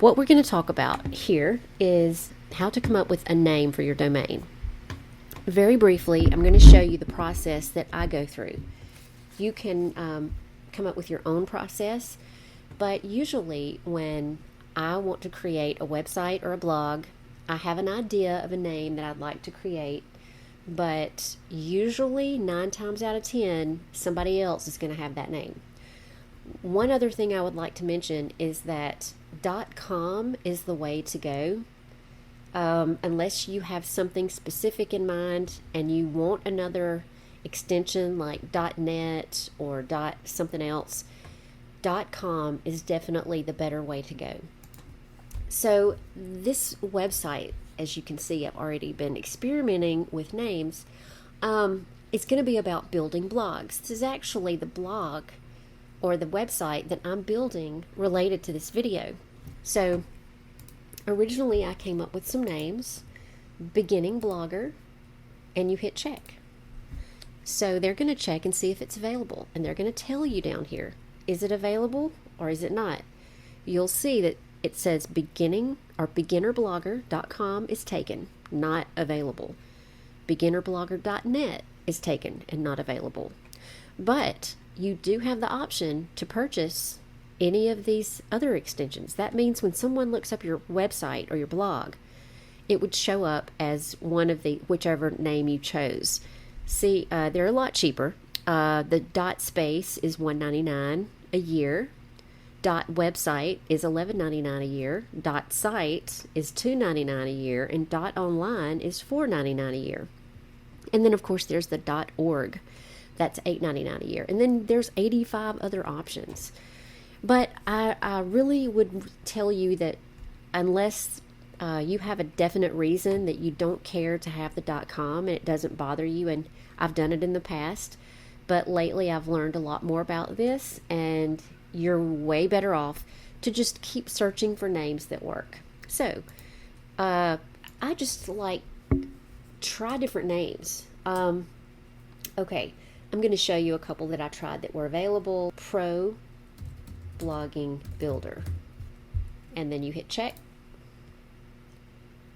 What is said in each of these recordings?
what we're going to talk about here is how to come up with a name for your domain. Very briefly, I'm going to show you the process that I go through. You can come up with your own process, but usually when I want to create a website or a blog, I have an idea of a name that I'd like to create, but usually 9 times out of 10, somebody else is going to have that name. One other thing I would like to mention is that .com is the way to go. Unless you have something specific in mind and you want another extension like .net or something else, .com is definitely the better way to go. So this website, as you can see, I've already been experimenting with names. It's going to be about building blogs. This is actually the blog or the website that I'm building related to this video. So originally I came up with some names, beginning blogger, and you hit check. So they're going to check and see if it's available, and they're going to tell you down here, is it available or is it not? You'll see that it says beginning or beginnerblogger.com is taken, not available. Beginnerblogger.net is taken and not available. But you do have the option to purchase any of these other extensions. That means when someone looks up your website or your blog, it would show up as one of the whichever name you chose. See, they're a lot cheaper. The .space is $1.99 a year. .website is $11.99 a year. .site is $2.99 a year, and .online is $4.99 a year. And then of course there's the .org. That's $8.99 a year. And then there's 85 other options. But I really would tell you that unless you have a definite reason that you don't care to have the .com and it doesn't bother you, and I've done it in the past, but lately I've learned a lot more about this, and you're way better off to just keep searching for names that work. So I just try different names. Okay, I'm going to show you a couple that I tried that were available. Pro Blogging Builder, and then you hit check,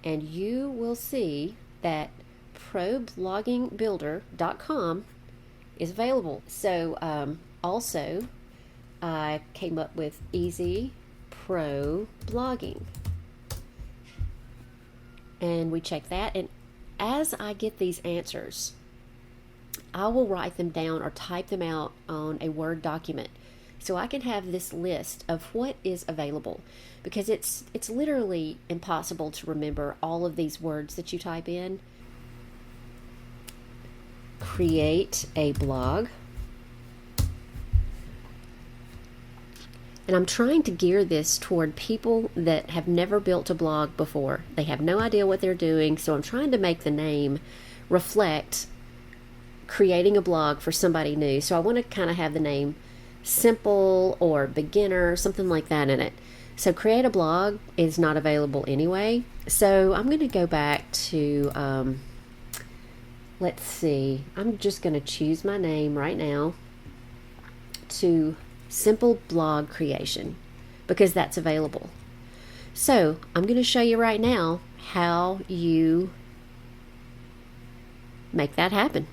and you will see that probloggingbuilder.com is available. So also I came up with Easy Pro Blogging, and we check that, and as I get these answers, I will write them down or type them out on a Word document so I can have this list of what is available, because it's literally impossible to remember all of these words that you type in. Create a blog. And I'm trying to gear this toward people that have never built a blog before. They have no idea what they're doing, so I'm trying to make the name reflect creating a blog for somebody new. So I want to kind of have the name simple or beginner, something like that in it. So create a blog is not available anyway. So I'm going to go back to, let's see, I'm just going to choose my name right now to simple blog creation, because that's available. So I'm going to show you right now how you make that happen.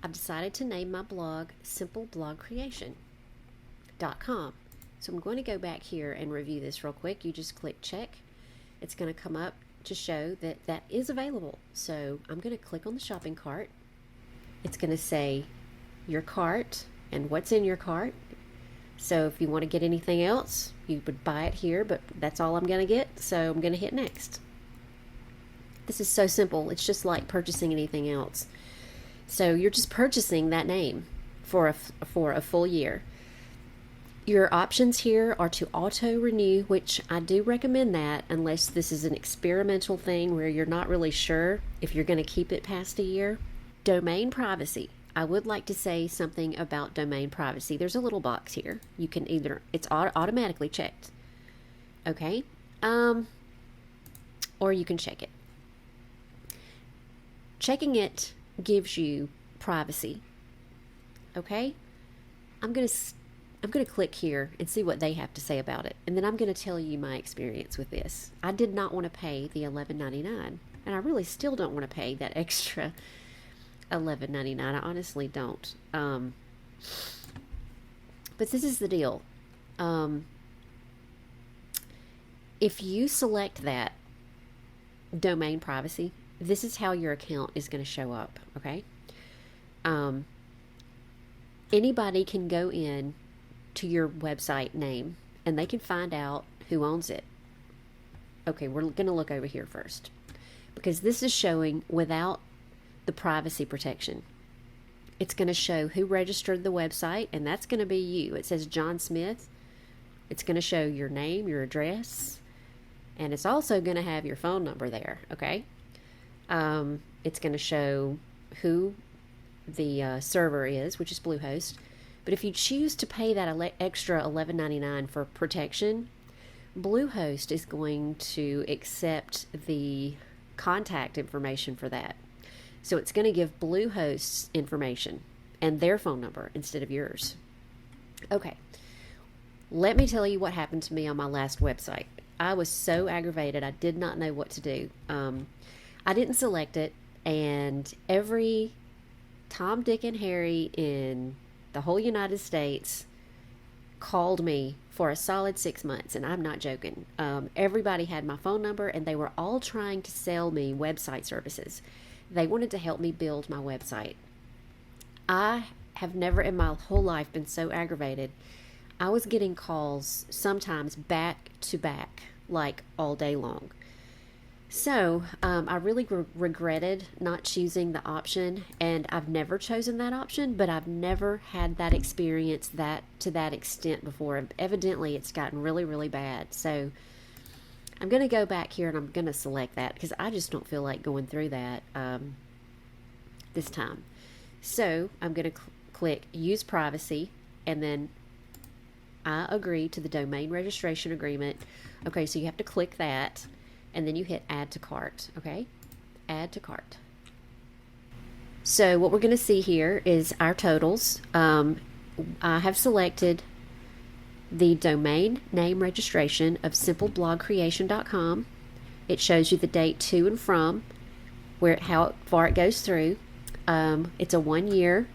I've decided to name my blog simpleblogcreation.com. So I'm going to go back here and review this real quick. You just click check. It's going to come up to show that that is available. So I'm going to click on the shopping cart. It's going to say your cart and what's in your cart. So if you want to get anything else, you would buy it here, but that's all I'm going to get. So I'm going to hit next. This is so simple. It's just like purchasing anything else. So you're just purchasing that name for a full year. Your options here are to auto renew, which I do recommend that unless this is an experimental thing where you're not really sure if you're going to keep it past a year. Domain privacy. I would like to say something about domain privacy. There's a little box here. You can it's automatically checked. Okay. Or you can check it. Checking it gives you privacy. Okay, I'm gonna click here and see what they have to say about it, and then I'm gonna tell you my experience with this. I did not want to pay the $11.99, and I really still don't want to pay that extra $11.99. I honestly don't. But this is the deal. If you select that domain privacy, this is how your account is going to show up. Okay. Anybody can go in to your website name and they can find out who owns it. Okay, we're going to look over here first because this is showing without the privacy protection. It's going to show who registered the website, and that's going to be you. It says John Smith. It's going to show your name, your address, and it's also going to have your phone number there. Okay. It's going to show who the server is, which is Bluehost. But if you choose to pay that extra $11.99 for protection, Bluehost is going to accept the contact information for that. So it's going to give Bluehost's information and their phone number instead of yours. Okay, let me tell you what happened to me on my last website. I was so aggravated, I did not know what to do. I didn't select it, and every Tom, Dick, and Harry in the whole United States called me for a solid 6 months, and I'm not joking. Everybody had my phone number, and they were all trying to sell me website services. They wanted to help me build my website. I have never in my whole life been so aggravated. I was getting calls sometimes back to back, like all day long. So I really regretted not choosing the option, and I've never chosen that option, but I've never had that experience to that extent before. Evidently, it's gotten really, really bad. So I'm going to go back here and I'm going to select that because I just don't feel like going through that this time. So I'm going to click Use Privacy, and then I agree to the domain registration agreement. Okay, so you have to click that, and then you hit Add to Cart. Okay, Add to Cart. So what we're going to see here is our totals. I have selected the domain name registration of simpleblogcreation.com. It shows you the date to and from, how far it goes through. It's a 1 year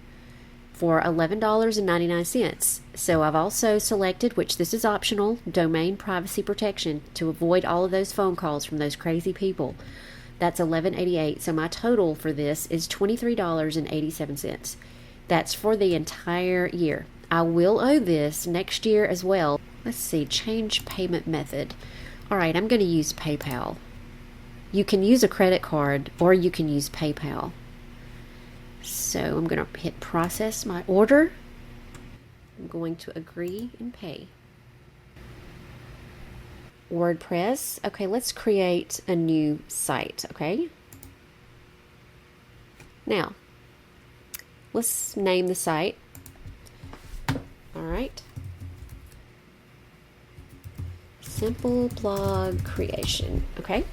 for $11.99. So I've also selected, which this is optional, domain privacy protection to avoid all of those phone calls from those crazy people. That's $11.88. So my total for this is $23.87. That's for the entire year. I will owe this next year as well. Let's see, change payment method. All right, I'm going to use PayPal. You can use a credit card or you can use PayPal. So I'm going to hit process my order. I'm going to agree and pay. WordPress. Okay, let's create a new site, okay? Now, let's name the site. All right. Simple blog creation, okay?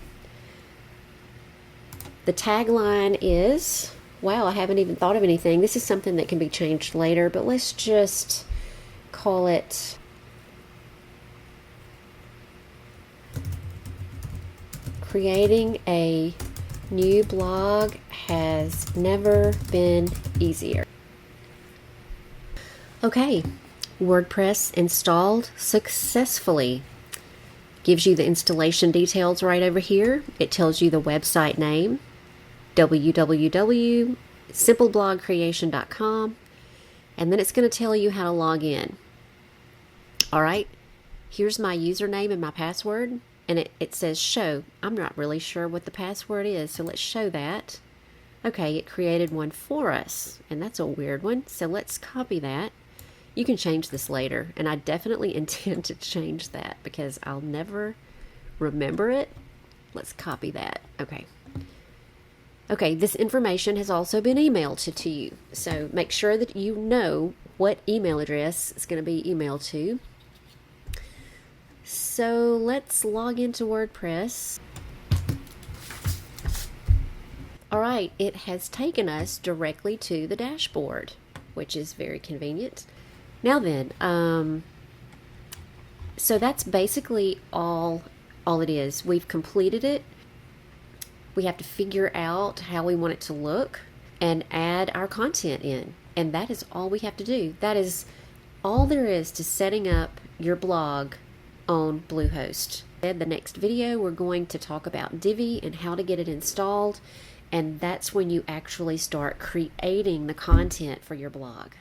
The tagline is, wow, I haven't even thought of anything. This is something that can be changed later, but let's just call it Creating a New Blog Has Never Been Easier. Okay, WordPress installed successfully. Gives you the installation details right over here. It tells you the website name, www.simpleblogcreation.com, and then it's going to tell you how to log in. All right, here's my username and my password, and it says show. I'm not really sure what the password is, so let's show that. Okay, it created one for us, and that's a weird one, so let's copy that. You can change this later, and I definitely intend to change that because I'll never remember it. Let's copy that. Okay. Okay, this information has also been emailed to you, so make sure that you know what email address it's going to be emailed to. So let's log into WordPress. All right, it has taken us directly to the dashboard. which is very convenient. Now then, so that's basically all it is. We've completed it. We have to figure out how we want it to look and add our content in. And that is all we have to do. That is all there is to setting up your blog on Bluehost. In the next video, we're going to talk about Divi and how to get it installed. And that's when you actually start creating the content for your blog.